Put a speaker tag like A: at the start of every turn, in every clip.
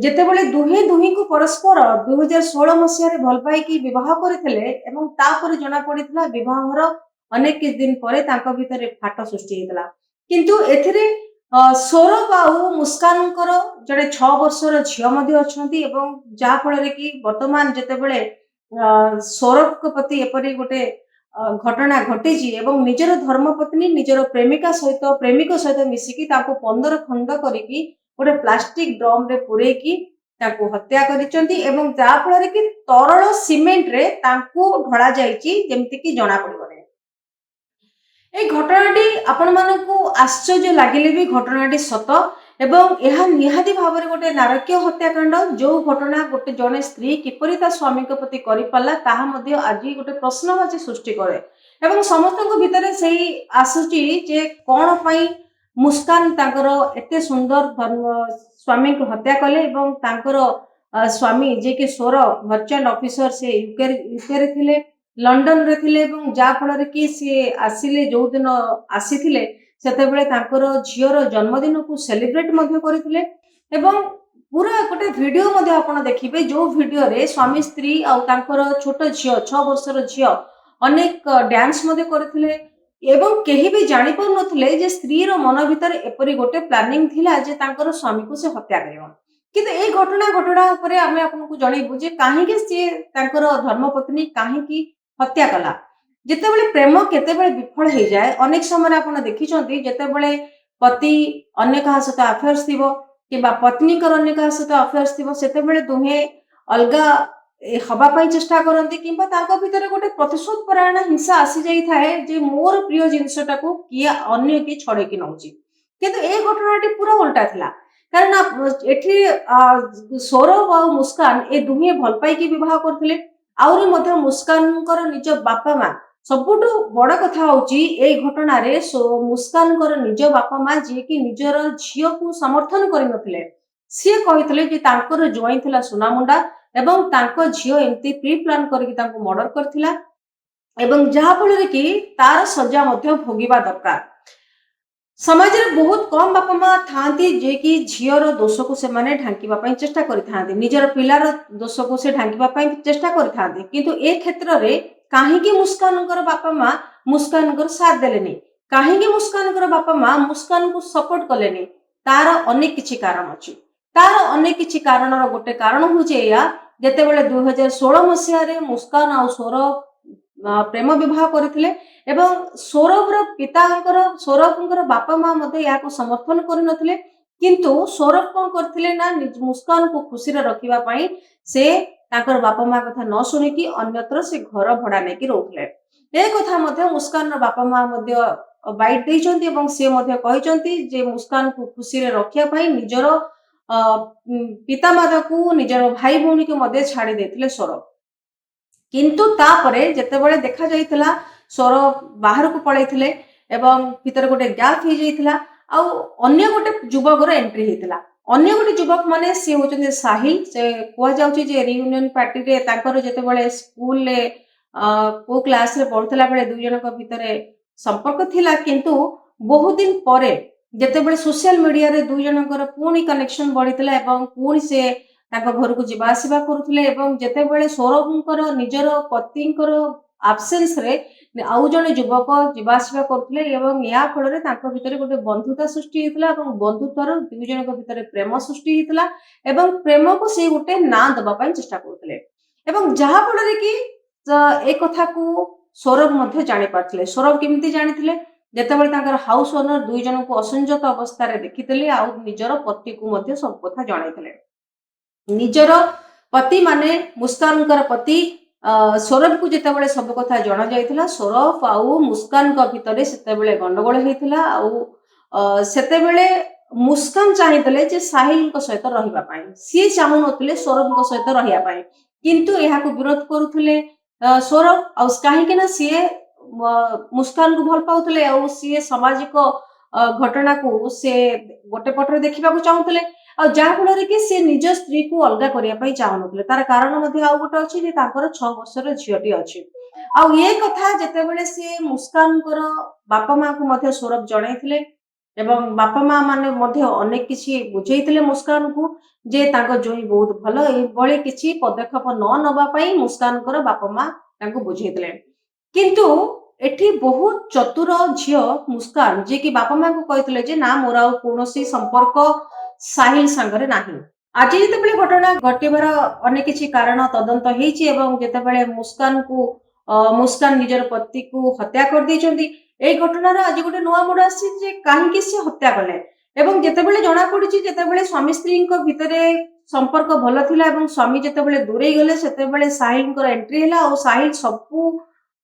A: ଯେତେବେଳେ ଦୁହେଁ ଦୁହିଁଙ୍କୁ ପରସ୍ପର 2016 ମସିହାରେ ଭଲ ପାଇକି ବିବାହ କରିଥିଲେ ଏବଂ ତାପରେ ଜଣା ପଡିଥିଲା ବିବାହର ଅନେକ କିଛି ଦିନ ପରେ ତାଙ୍କ ଭିତରେ ଫାଟ ସୃଷ୍ଟି ହେଇଥିଲା। କିନ୍ତୁ ଏଥିରେ ସୌରଭ ଆଉ ମୁସ୍କାନଙ୍କର ଜଣେ 6 ବର୍ଷର ଝିଅ ମଧ୍ୟ ଅଛନ୍ତି ଏବଂ ଯାହା ଫଳରେ କି ବର୍ତ୍ତମାନ ଯେତେବେଳେ ସୌରଭଙ୍କ ପ୍ରତି ଏପରି ଗୋଟେ ଘଟଣା ଘଟିଛି ଏବଂ ନିଜର ଧର୍ମପତ୍ନୀ ନିଜର ପ୍ରେମିକ ସହିତ ମିଶିକି ତାଙ୍କୁ 15 ଖଣ୍ଡ କରିକି ଗୋଟେ ପ୍ଲାଷ୍ଟିକ ଡ୍ରମ ରେ ପୁରେଇକି ତାଙ୍କୁ ହତ୍ୟା କରିଛନ୍ତି ଏବଂ ଯାହା ଫଳରେ କି ତରଳ ସିମେଣ୍ଟ ରେ ତାଙ୍କୁ ଢଳା ଯାଇଛି ଯେମିତି କି ଜଣା ପଡିବନି। এই ଘଟଣାଟି ଆପଣମାନଙ୍କୁ ଆଶ୍ଚର୍ଯ୍ୟ ଲାଗିଲେ ବି ଘଟଣାଟି ସତ ଏବଂ ଏହା ନିହାତି ଭାବରେ ଗୋଟେ ନାରକୀୟ ହତ୍ୟାକାଣ୍ଡ। ଯୋଉ ଘଟଣା ଗୋଟେ ଜଣେ ସ୍ତ୍ରୀ କିପରି ତା ସ୍ୱାମୀଙ୍କ ପ୍ରତି କରିପାରିଲା ତାହା ମଧ୍ୟ ଆଜି ଗୋଟେ ପ୍ରଶ୍ନବାଚୀ ସୃଷ୍ଟି କରେ ଏବଂ ସମସ୍ତଙ୍କ ଭିତରେ ସେଇ ଆସୁଛି ଯେ କଣ ପାଇଁ ମୁସ୍କାନ ତାଙ୍କର ଏତେ ସୁନ୍ଦର ସ୍ୱାମୀଙ୍କୁ ହତ୍ୟା କଲେ ଏବଂ ତାଙ୍କର ସ୍ୱାମୀ ଯିଏକି ସୌରଭ ମର୍ଚାଣ୍ଟ ଅଫିସର ସେ ୟୁକେରେ ଥିଲେ, ଲଣ୍ଡନରେ ଥିଲେ ଏବଂ ଯାହା ଫଳରେ କି ସିଏ ଆସିଲେ ଯୋଉଦିନ ଆସିଥିଲେ ସେତେବେଳେ ତାଙ୍କର ଝିଅର ଜନ୍ମଦିନକୁ ସେଲିବ୍ରେଟ ମଧ୍ୟ କରିଥିଲେ ଏବଂ ପୁରା ଗୋଟେ ଭିଡିଓ ମଧ୍ୟ ଆପଣ ଦେଖିବେ ଯୋଉ ଭିଡିଓରେ ସ୍ୱାମୀ ସ୍ତ୍ରୀ ଆଉ ତାଙ୍କର ଛୋଟ ଝିଅ 6 ବର୍ଷର ଝିଅ ଅନେକ ଡ୍ୟାନ୍ସ ମଧ୍ୟ କରିଥିଲେ ଏବଂ କେହି ବି ଜାଣିପାରୁନଥିଲେ ଯେ ସ୍ତ୍ରୀର ମନ ଭିତରେ ଏପରି ଗୋଟେ ପ୍ଲାନିଂ ଥିଲା ଯେ ତାଙ୍କର ସ୍ୱାମୀକୁ ସେ ହତ୍ୟା କରିବ। କିନ୍ତୁ ଏଇ ଘଟଣା ଉପରେ ଆମେ ଆପଣଙ୍କୁ ଜଣେଇବୁ ଯେ କାହିଁକି ସିଏ ତାଙ୍କର ଧର୍ମପତ୍ନୀ କାହିଁକି ହତ୍ୟା କଲା। ଯେତେବେଳେ ପ୍ରେମ କେତେବେଳେ ବିଫଳ ହେଇଯାଏ ଅନେକ ସମୟରେ ଆପଣ ଦେଖିଛନ୍ତି ଯେତେବେଳେ ପତି ଅନ୍ୟ କାହା ସହିତ ଆଫେୟର୍ସ ଥିବ କିମ୍ବା ପତ୍ନୀଙ୍କର ଅନ୍ୟ କାହା ସହିତ ଆଫେୟର୍ସ ଥିବ ସେତେବେଳେ ଦୁହେଁ ଅଲଗା ହବା ପାଇଁ ଚେଷ୍ଟା କରନ୍ତି କିମ୍ବା ତାଙ୍କ ଭିତରେ ଗୋଟେ ପ୍ରତିଶୋଧ ପରାୟଣ ହିଂସା ଆସିଯାଇଥାଏ ଯେ ମୋର ପ୍ରିୟ ଜିନିଷଟାକୁ କିଏ ଅନ୍ୟ କିଏ ଛଡେଇକି ନଉଛି। କିନ୍ତୁ ଏ ଘଟଣାଟି ପୁରା ଓଲଟା ଥିଲା କାରଣ ଏଠି ସୌରଭ ଆଉ ମୁସ୍କାନ ଏ ଦୁହେଁ ଭଲ ପାଇକି ବିବାହ କରୁଥିଲେ। ଆହୁରି ମଧ୍ୟ ମୁସ୍କାନଙ୍କର ନିଜ ବାପା ମା ସବୁଠୁ ବଡ କଥା ହଉଛି ଏଇ ଘଟଣାରେ ମୁସ୍କାନଙ୍କର ନିଜ ବାପା ମା ଯିଏକି ନିଜର ଝିଅକୁ ସମର୍ଥନ କରିନଥିଲେ ସିଏ କହିଥିଲେ ଯେ ତାଙ୍କର ଜ୍ୱାଇଁ ଥିଲା ସୁନାମୁଣ୍ଡା ଏବଂ ତାଙ୍କ ଝିଅ ଏମିତି ପ୍ରି ପ୍ଲାନ କରିକି ତାଙ୍କୁ ମର୍ଡର କରିଥିଲା ଏବଂ ଯାହା ଫଳରେ କି ତାର ସଜା ମଧ୍ୟ ଭୋଗିବା ଦରକାର। ସମାଜରେ ବହୁତ କମ ବାପା ମା ଥାଆନ୍ତି ଯିଏକି ଝିଅର ଦୋଷକୁ ସେମାନେ ଢାଙ୍କିବା ପାଇଁ ଚେଷ୍ଟା କରିଥାନ୍ତି, ନିଜର ପିଲାର ଦୋଷକୁ ସେ ଢାଙ୍କିବା ପାଇଁ ଚେଷ୍ଟା କରିଥାନ୍ତି। କିନ୍ତୁ ଏ କ୍ଷେତ୍ରରେ କାହିଁକି ମୁସ୍କାନଙ୍କର ବାପା ମା ମୁସ୍କାନଙ୍କର ସାଥ ଦେଲେନି, କାହିଁକି ମୁସ୍କାନଙ୍କର ବାପା ମା ମୁସ୍କାନକୁ ସପୋର୍ଟ କଲେନି, ତାର ଅନେକ କିଛି କାରଣ ଅଛି। ତାର ଅନେକ କିଛି କାରଣର ଗୋଟେ କାରଣ ହଉଛି ଏଇଆ ଯେତେବେଳେ 2016 ମସିହାରେ ମୁସ୍କାନ ଆଉ ସୌରଭ ପ୍ରେମ ବିବାହ କରିଥିଲେ ଏବଂ ସୌରଭଙ୍କର ବାପା ମା ମଧ୍ୟ ଏହାକୁ ସମର୍ଥନ କରିନଥିଲେ କିନ୍ତୁ ସୌରଭ କଣ କରିଥିଲେ ନା ମୁସ୍କାନକୁ ଖୁସିରେ ରଖିବା ପାଇଁ ସେ ତାଙ୍କର ବାପା ମା କଥା ନ ଶୁଣିକି ଅନ୍ୟତ୍ର ସେ ଘର ଭଡା ନେଇକି ରହୁଥିଲେ। ଏ କଥା ମଧ୍ୟ ମୁସ୍କାନର ବାପା ମା ମଧ୍ୟ ବାଇଟ୍ ଦେଇଛନ୍ତି ଏବଂ ସେ ମଧ୍ୟ କହିଛନ୍ତି ଯେ ମୁସ୍କାନକୁ ଖୁସିରେ ରଖିବା ପାଇଁ ନିଜର ପିତାମାତାକୁ ନିଜର ଭାଇ ଭଉଣୀକୁ ମଧ୍ୟ ଛାଡି ଦେଇଥିଲେ ସୌରଭ। କିନ୍ତୁ ତାପରେ ଯେତେବେଳେ ଦେଖାଯାଇଥିଲା ସୌରଭ ବାହାରକୁ ପଳେଇଥିଲେ ଏବଂ ଭିତରେ ଗୋଟେ ଗ୍ୟାପ୍ ହେଇଯାଇଥିଲା ଆଉ ଅନ୍ୟ ଗୋଟେ ଯୁବକର ଏଣ୍ଟ୍ରି ହେଇଥିଲା। ଅନ୍ୟ ଗୋଟେ ଯୁବକ ମାନେ ସିଏ ହଉଛନ୍ତି ସାହିଲ। ସେ କୁହାଯାଉଛି ଯେ ରିୟୁନିୟନ ପାର୍ଟିରେ ତାଙ୍କର ଯେତେବେଳେ ସ୍କୁଲରେ କୋଉ କ୍ଲାସରେ ପଢୁଥିଲା ବେଳେ ଦୁଇ ଜଣଙ୍କ ଭିତରେ ସମ୍ପର୍କ ଥିଲା କିନ୍ତୁ ବହୁତ ଦିନ ପରେ ଯେତେବେଳେ ସୋସିଆଲ ମିଡିଆରେ ଦୁଇ ଜଣଙ୍କର ପୁଣି କନେକ୍ସନ ବଢିଥିଲା ଏବଂ ପୁଣି ସେ ତାଙ୍କ ଘରକୁ ଯିବା ଆସିବା କରୁଥିଲେ ଏବଂ ଯେତେବେଳେ ସୌରଭଙ୍କର ନିଜର ପତିଙ୍କର ଆବସେନ୍ସରେ ଆଉ ଜଣେ ଯୁବକ ଯିବା ଆସିବା କରୁଥିଲେ ଏବଂ ଏହା ଫଳରେ ତାଙ୍କ ଭିତରେ ଗୋଟେ ବନ୍ଧୁତା ସୃଷ୍ଟି ହେଇଥିଲା ଏବଂ ବନ୍ଧୁତ୍ୱର ଦୁଇ ଜଣଙ୍କ ଭିତରେ ପ୍ରେମ ସୃଷ୍ଟି ହେଇଥିଲା ଏବଂ ପ୍ରେମକୁ ସେ ଗୋଟେ ନାଁ ଦେବା ପାଇଁ ଚେଷ୍ଟା କରୁଥିଲେ ଏବଂ ଯାହା ଫଳରେ କି ଏ କଥାକୁ ସୌରଭ ମଧ୍ୟ ଜାଣିପାରିଥିଲେ। ସୌରଭ କେମିତି ଜାଣିଥିଲେ, ଯେତେବେଳେ ତାଙ୍କର ହାଉସ ଓନର ଦୁଇ ଜଣଙ୍କୁ ଅସଂଯତ ଅବସ୍ଥାରେ ଦେଖିଥିଲେ ଆଉ ନିଜର ପତିକୁ ମଧ୍ୟ ସବୁ କଥା ଜଣାଇଥିଲେ। ନିଜର ପତି ମାନେ ମୁସ୍କାନଙ୍କର ପତି ସୌରଭକୁ ଯେତେବେଳେ ସବୁ କଥା ଜଣା ଯାଇଥିଲା ସୌରଭ ଆଉ ମୁସ୍କାନଙ୍କ ଭିତରେ ସେତେବେଳେ ଗଣ୍ଡଗୋଳ ହେଇଥିଲା ଆଉ ସେତେବେଳେ ମୁସ୍କାନ ଚାହିଁଥିଲେ ଯେ ସାହିଲଙ୍କ ସହିତ ରହିବା ପାଇଁ, ସିଏ ଚାହୁଁନଥିଲେ ସୌରଭଙ୍କ ସହିତ ରହିବା ପାଇଁ କିନ୍ତୁ ଏହାକୁ ବିରୋଧ କରୁଥିଲେ ସୌରଭ ଆଉ କାହିଁକି ନା ସିଏ ମୁସ୍କାନକୁ ଭଲ ପାଉଥିଲେ ଆଉ ସିଏ ସାମାଜିକ ଘଟଣାକୁ ସେ ଗୋଟେ ପଟରେ ଦେଖିବାକୁ ଚାହୁଁଥିଲେ ଆଉ ଯାହା ଫଳରେ କି ସେ ନିଜ ସ୍ତ୍ରୀକୁ ଅଲଗା କରିବା ପାଇଁ ଚାହୁଁନଥିଲେ। ତାର କାରଣ ମଧ୍ୟ ଆଉ ଗୋଟେ ଅଛି ଯେ ତାଙ୍କର 6 ବର୍ଷର ଝିଅଟି ଅଛି ଆଉ ଏ କଥା ଯେତେବେଳେ ସେ ମୁସ୍କାନଙ୍କର ବାପା ମାଙ୍କୁ ମଧ୍ୟ ସୌରଭ ଜଣାଇଥିଲେ ଏବଂ ବାପା ମା ମାନେ ମଧ୍ୟ ଅନେକ କିଛି ବୁଝେଇଥିଲେ ମୁସ୍କାନକୁ ଯେ ତାଙ୍କ ଜୋଇଁ ବହୁତ ଭଲ, ଏଭଳି କିଛି ପଦକ୍ଷେପ ନ ନେବା ପାଇଁ ମୁସ୍କାନଙ୍କର ବାପା ମା ତାଙ୍କୁ ବୁଝେଇଥିଲେ। କିନ୍ତୁ ଏଠି ବହୁତ ଚତୁର ଝିଅ ମୁସ୍କାନ, ଯିଏକି ବାପା ମାଙ୍କୁ କହିଥିଲେ ଯେ ନା ମୋର ଆଉ କୌଣସି ସମ୍ପର୍କ ସାହିଲ ସାଙ୍ଗରେ ନାହିଁ। ଆଜି ଯେତେବେଳେ ଘଟଣା ଘଟିବାର ଅନେକ କିଛି କାରଣ ତଦନ୍ତ ହେଇଛି ଏବଂ ଯେତେବେଳେ ମୁସ୍କାନ ନିଜର ପତିକୁ ହତ୍ୟା କରିଦେଇଛନ୍ତି, ଏଇ ଘଟଣାର ଆଜି ଗୋଟେ ନୂଆ ମୋଡ଼ ଆସିଛି ଯେ କାହିଁକି ସେ ହତ୍ୟା କଲେ। ଏବଂ ଯେତେବେଳେ ଜଣାପଡିଛି ଯେତେବେଳେ ସ୍ୱାମୀ ସ୍ତ୍ରୀଙ୍କ ଭିତରେ ସମ୍ପର୍କ ଭଲ ଥିଲା ଏବଂ ସ୍ୱାମୀ ଯେତେବେଳେ ଦୂରେଇ ଗଲେ ସେତେବେଳେ ସାହିଲଙ୍କର ଏଣ୍ଟ୍ରି ହେଲା ଆଉ ସାହିଲ ସବୁ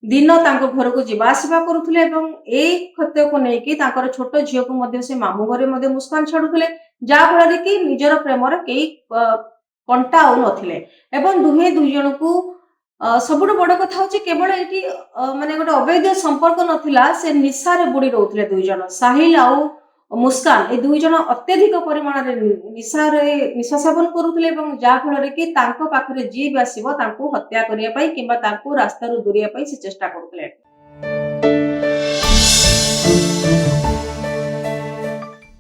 A: ଦିନ ତାଙ୍କ ଘରକୁ ଯିବା ଆସିବା କରୁଥିଲେ ଏବଂ ଏଇ କ୍ଷତ୍ୟକୁ ନେଇକି ତାଙ୍କର ଛୋଟ ଝିଅକୁ ମଧ୍ୟ ସେ ମାମୁଁ ଘରେ ମଧ୍ୟ ମୁସ୍କାନ ଛାଡୁଥିଲେ, ଯାହା ଫଳରେ କି ନିଜର ପ୍ରେମର କେହି କଣ୍ଟା ଆଉ ନଥିଲେ ଏବଂ ଦୁଇ ଜଣଙ୍କୁ ସବୁଠୁ ବଡ କଥା ହଉଛି କେବଳ ଏଠି ମାନେ ଗୋଟେ ଅବୈଧ ସମ୍ପର୍କ ନଥିଲା, ସେ ନିଶାରେ ବୁଡି ରହୁଥିଲେ ଦୁଇ ଜଣ, ସାହିଲ ଆଉ ମୁସ୍କାନ ଏ ଦୁଇ ଜଣ ଅତ୍ୟଧିକ ପରିମାଣରେ ନିଶା ସେବନ କରୁଥିଲେ ଏବଂ ଯାହା ଫଳରେ କି ତାଙ୍କ ପାଖରେ ଯିଏ ବି ଆସିବ ତାଙ୍କୁ ହତ୍ୟା କରିବା ପାଇଁ କିମ୍ବା ତାଙ୍କୁ ରାସ୍ତାରୁ ଦୂରେଇବା ପାଇଁ ସେ ଚେଷ୍ଟା କରୁଥିଲେ।